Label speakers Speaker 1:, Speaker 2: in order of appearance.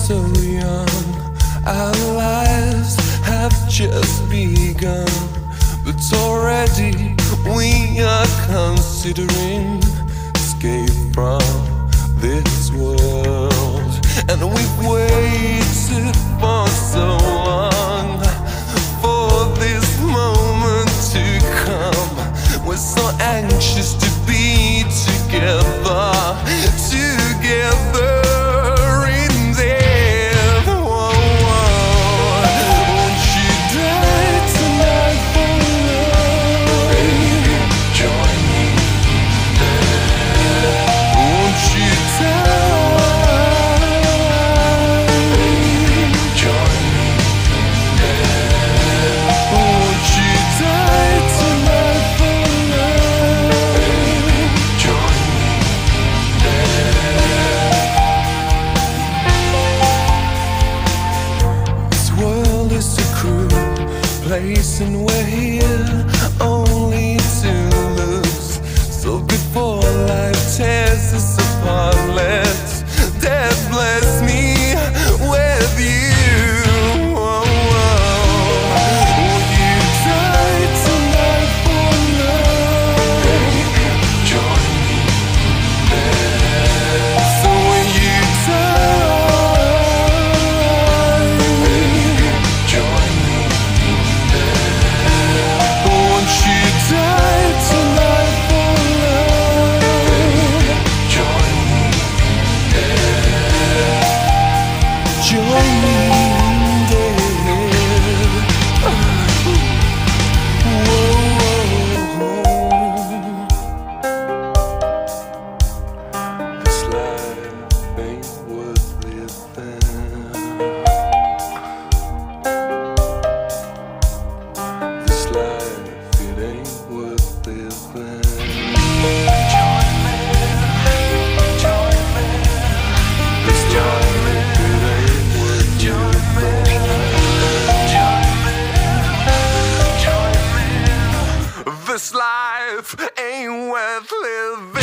Speaker 1: So young, our lives have just begun, but already we are considering escape from this world. And we've waited for so long for this moment to come. We're so anxious to be together, together. Place, and we're here only to lose. So before life tears us apart, let death bless me with you. Oh, oh. Will you die tonight for love? Join me there. So when you die, join me. This life ain't worth living.